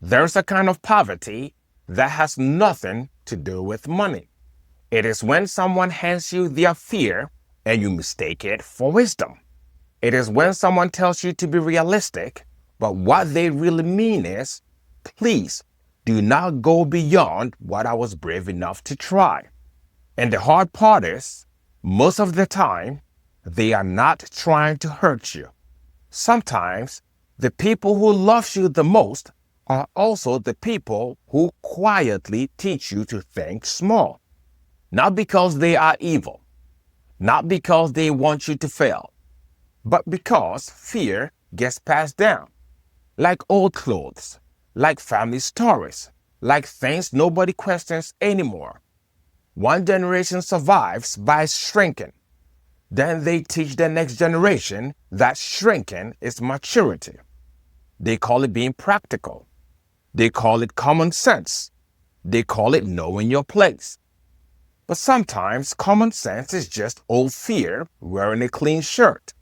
There's a kind of poverty that has nothing to do with money. It is when someone hands you their fear and you mistake it for wisdom. It is when someone tells you to be realistic, but what they really mean is, please do not go beyond what I was brave enough to try. And the hard part is, most of the time, they are not trying to hurt you. Sometimes, the people who love you the most are also the people who quietly teach you to think small. Not because they are evil, not because they want you to fail, but because fear gets passed down. Like old clothes, like family stories, like things nobody questions anymore. One generation survives by shrinking. Then they teach the next generation that shrinking is maturity. They call it being practical. They call it common sense. They call it knowing your place. But sometimes common sense is just old fear wearing a clean shirt.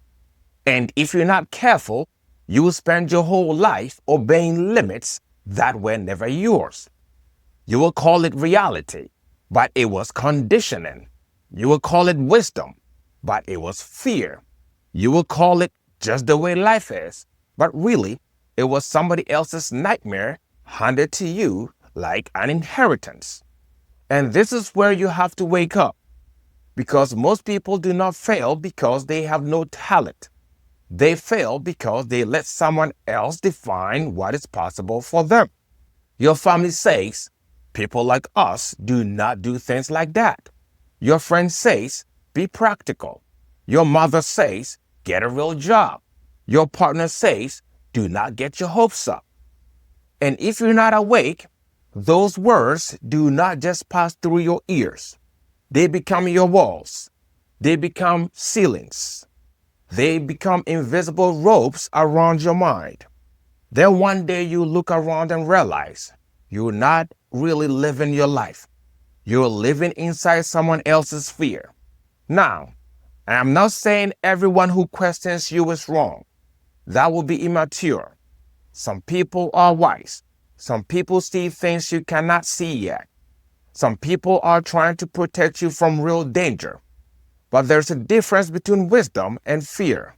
And if you're not careful, you will spend your whole life obeying limits that were never yours. You will call it reality, but it was conditioning. You will call it wisdom, but it was fear. You will call it just the way life is, but really, it was somebody else's nightmare handed to you like an inheritance. And this is where you have to wake up, because most people do not fail because they have no talent. They fail because they let someone else define what is possible for them. Your family says, people like us do not do things like that. Your friend says, be practical. Your mother says, get a real job. Your partner says, do not get your hopes up. And if you're not awake, those words do not just pass through your ears. They become your walls. They become ceilings. They become invisible ropes around your mind. Then one day you look around and realize you're not really living your life. You're living inside someone else's fear. Now, I am not saying everyone who questions you is wrong. That would be immature. Some people are wise. Some people see things you cannot see yet. Some people are trying to protect you from real danger. But there's a difference between wisdom and fear.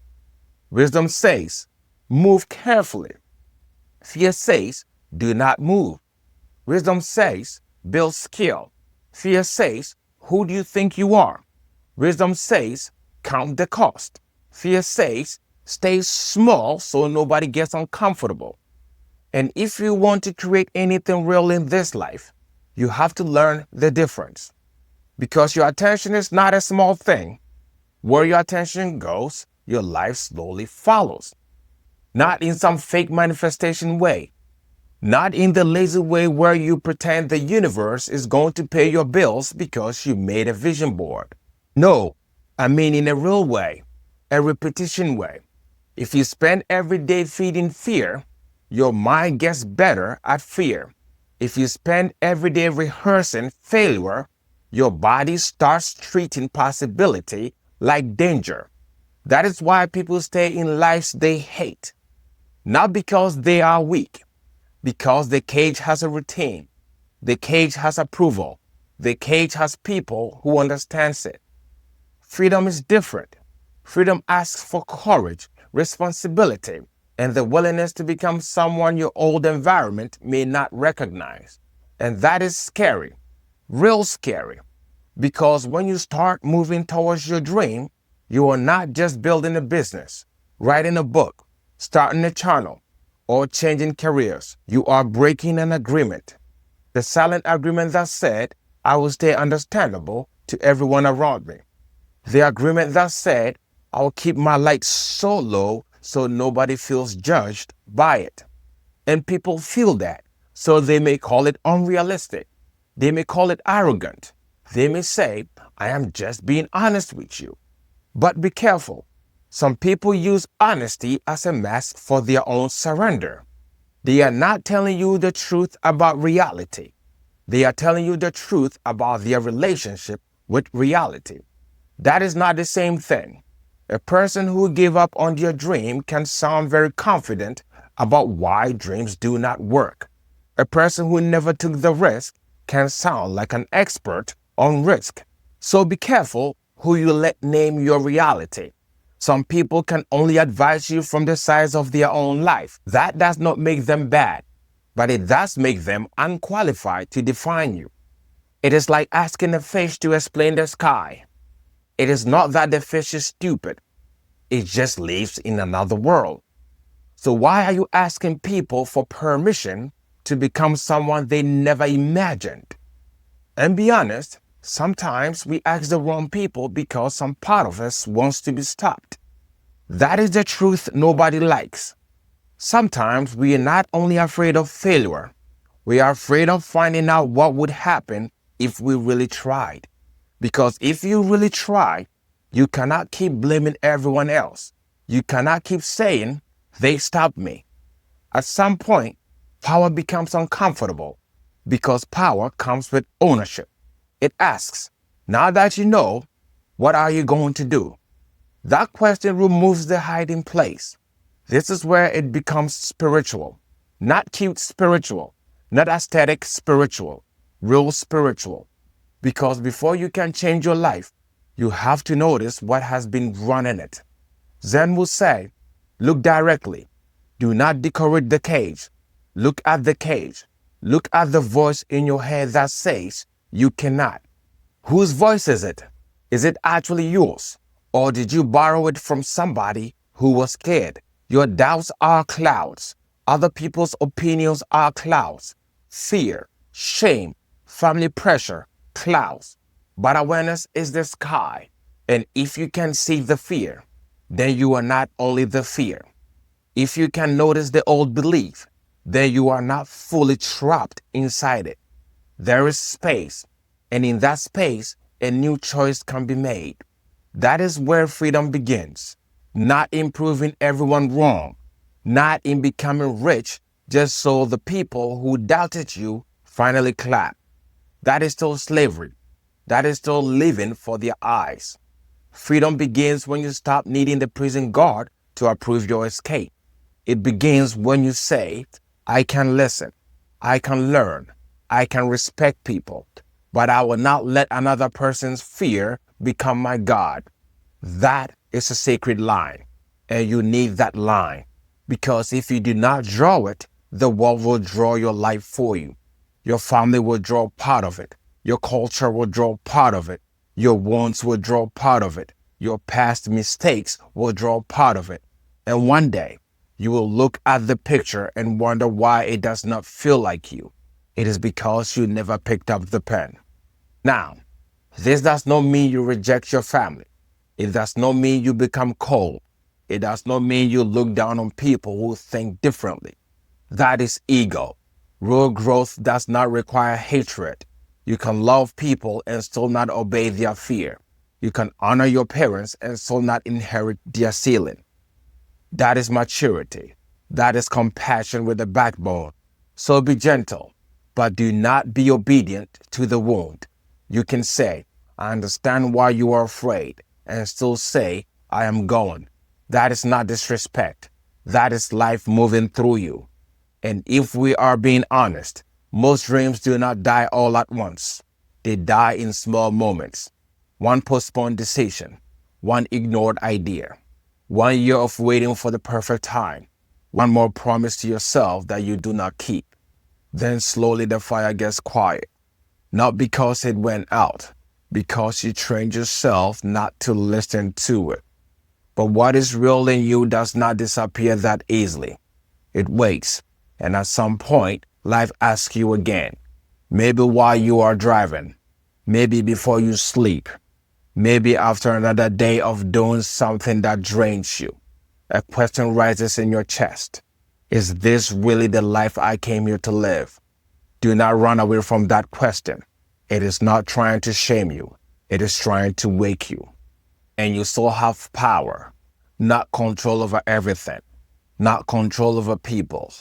Wisdom says, move carefully. Fear says, do not move. Wisdom says, build skill. Fear says, who do you think you are? Wisdom says, count the cost. Fear says, stay small so nobody gets uncomfortable. And if you want to create anything real in this life, you have to learn the difference. Because your attention is not a small thing. Where your attention goes, your life slowly follows. Not in some fake manifestation way. Not in the lazy way where you pretend the universe is going to pay your bills because you made a vision board. No, I mean in a real way, a repetition way. If you spend every day feeding fear, your mind gets better at fear. If you spend every day rehearsing failure, your body starts treating possibility like danger. That is why people stay in lives they hate. Not because they are weak, because the cage has a routine. The cage has approval. The cage has people who understands it. Freedom is different. Freedom asks for courage, responsibility, and the willingness to become someone your old environment may not recognize. And that is scary, real scary, because when you start moving towards your dream, you are not just building a business, writing a book, starting a channel, or changing careers. You are breaking an agreement. The silent agreement that said, I will stay understandable to everyone around me. The agreement that said, I will keep my light so low so nobody feels judged by it. And people feel that, so they may call it unrealistic. They may call it arrogant. They may say, I am just being honest with you. But be careful. Some people use honesty as a mask for their own surrender. They are not telling you the truth about reality. They are telling you the truth about their relationship with reality. That is not the same thing. A person who gave up on their dream can sound very confident about why dreams do not work. A person who never took the risk can sound like an expert on risk. So be careful who you let name your reality. Some people can only advise you from the size of their own life. That does not make them bad, but it does make them unqualified to define you. It is like asking a fish to explain the sky. It is not that the fish is stupid. It just lives in another world. So why are you asking people for permission to become someone they never imagined? And be honest, sometimes we ask the wrong people because some part of us wants to be stopped. That is the truth nobody likes. Sometimes we are not only afraid of failure, we are afraid of finding out what would happen if we really tried. Because if you really try, you cannot keep blaming everyone else. You cannot keep saying, they stopped me. At some point, power becomes uncomfortable because power comes with ownership. It asks, now that you know, what are you going to do? That question removes the hiding place. This is where it becomes spiritual. Not cute spiritual, not aesthetic spiritual, real spiritual. Because before you can change your life, you have to notice what has been running it. Zen will say, look directly. Do not decorate the cage. Look at the cage. Look at the voice in your head that says you cannot. Whose voice is it? Is it actually yours? Or did you borrow it from somebody who was scared? Your doubts are clouds. Other people's opinions are clouds. Fear, shame, family pressure, clouds. But awareness is the sky. And if you can see the fear, then you are not only the fear. If you can notice the old belief, then you are not fully trapped inside it. There is space, and in that space, a new choice can be made. That is where freedom begins. Not in proving everyone wrong, not in becoming rich just so the people who doubted you finally clap. That is still slavery. That is still living for their eyes. Freedom begins when you stop needing the prison guard to approve your escape. It begins when you say, I can listen, I can learn, I can respect people, but I will not let another person's fear become my God. That is a sacred line, and you need that line, because if you do not draw it, the world will draw your life for you. Your family will draw part of it. Your culture will draw part of it. Your wounds will draw part of it. Your past mistakes will draw part of it. And one day, you will look at the picture and wonder why it does not feel like you. It is because you never picked up the pen. Now, this does not mean you reject your family. It does not mean you become cold. It does not mean you look down on people who think differently. That is ego. Real growth does not require hatred. You can love people and still not obey their fear. You can honor your parents and still not inherit their ceiling. That is maturity. That is compassion with a backbone. So be gentle, but do not be obedient to the wound. You can say, I understand why you are afraid, and still say, I am going. That is not disrespect. That is life moving through you. And if we are being honest, most dreams do not die all at once. They die in small moments. One postponed decision, one ignored idea, 1 year of waiting for the perfect time, one more promise to yourself that you do not keep. Then slowly the fire gets quiet, not because it went out, because you trained yourself not to listen to it. But what is real in you does not disappear that easily. It waits, and at some point, life asks you again. Maybe while you are driving, maybe before you sleep, maybe after another day of doing something that drains you. A question rises in your chest. Is this really the life I came here to live? Do not run away from that question. It is not trying to shame you. It is trying to wake you. And you still have power, not control over everything, not control over people,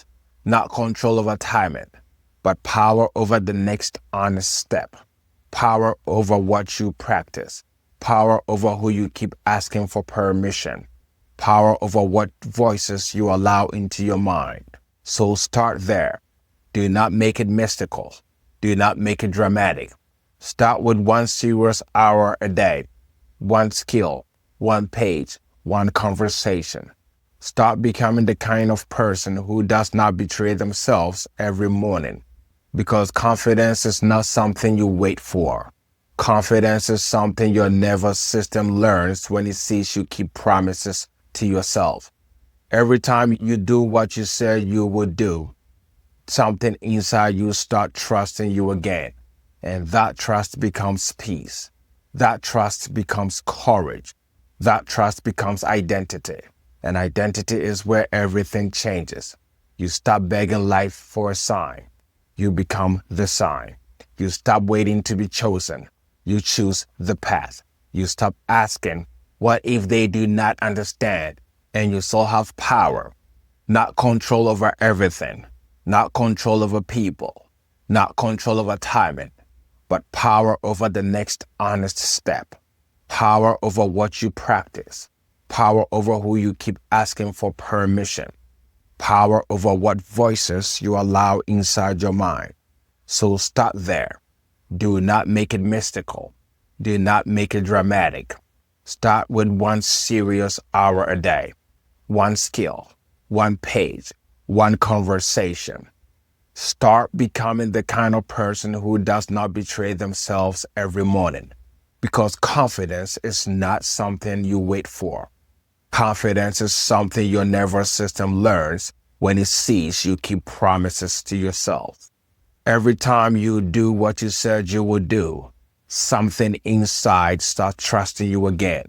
not control over timing, but power over the next honest step, power over what you practice, power over who you keep asking for permission, power over what voices you allow into your mind. So start there. Do not make it mystical. Do not make it dramatic. Start with one serious hour a day, one skill, one page, one conversation. Start becoming the kind of person who does not betray themselves every morning. Because confidence is not something you wait for. Confidence is something your nervous system learns when it sees you keep promises to yourself. Every time you do what you said you would do, something inside you start trusting you again. And that trust becomes peace. That trust becomes courage. That trust becomes identity. And identity is where everything changes. You stop begging life for a sign. You become the sign. You stop waiting to be chosen. You choose the path. You stop asking, what if they do not understand? And you still have power, not control over everything, not control over people, not control over timing, but power over the next honest step, power over what you practice, power over who you keep asking for permission, power over what voices you allow inside your mind. So start there. Do not make it mystical. Do not make it dramatic. Start with one serious hour a day, one skill, one page, one conversation. Start becoming the kind of person who does not betray themselves every morning. Because confidence is not something you wait for. Confidence is something your nervous system learns when it sees you keep promises to yourself. Every time you do what you said you would do, something inside starts trusting you again.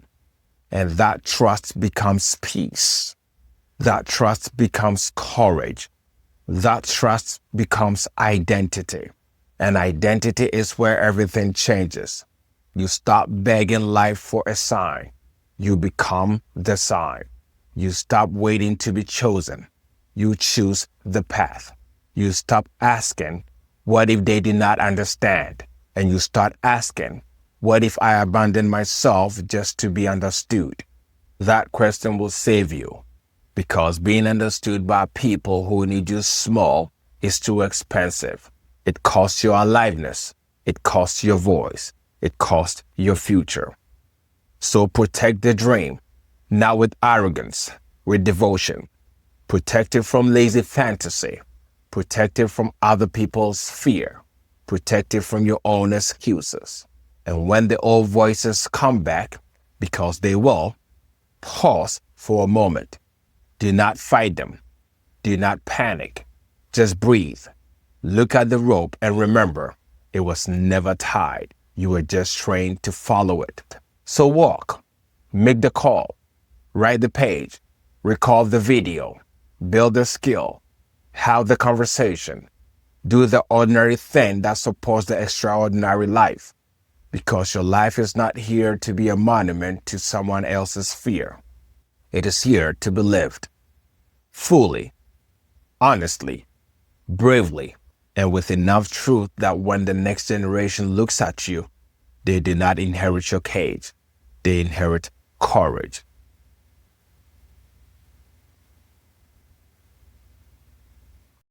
And that trust becomes peace. That trust becomes courage. That trust becomes identity. And identity is where everything changes. You stop begging life for a sign. You become the sign. You stop waiting to be chosen. You choose the path. You stop asking, what if they do not understand? And you start asking, what if I abandon myself just to be understood? That question will save you, because being understood by people who need you small is too expensive. It costs your aliveness. It costs your voice. It costs your future. So protect the dream, not with arrogance, with devotion. Protect it from lazy fantasy. Protect it from other people's fear. Protect it from your own excuses. And when the old voices come back, because they will, pause for a moment. Do not fight them. Do not panic. Just breathe. Look at the rope and remember, it was never tied. You were just trained to follow it. So walk, make the call, write the page, record the video, build the skill, have the conversation, do the ordinary thing that supports the extraordinary life. Because your life is not here to be a monument to someone else's fear. It is here to be lived fully, honestly, bravely, and with enough truth that when the next generation looks at you, they do not inherit your cage. They inherit courage.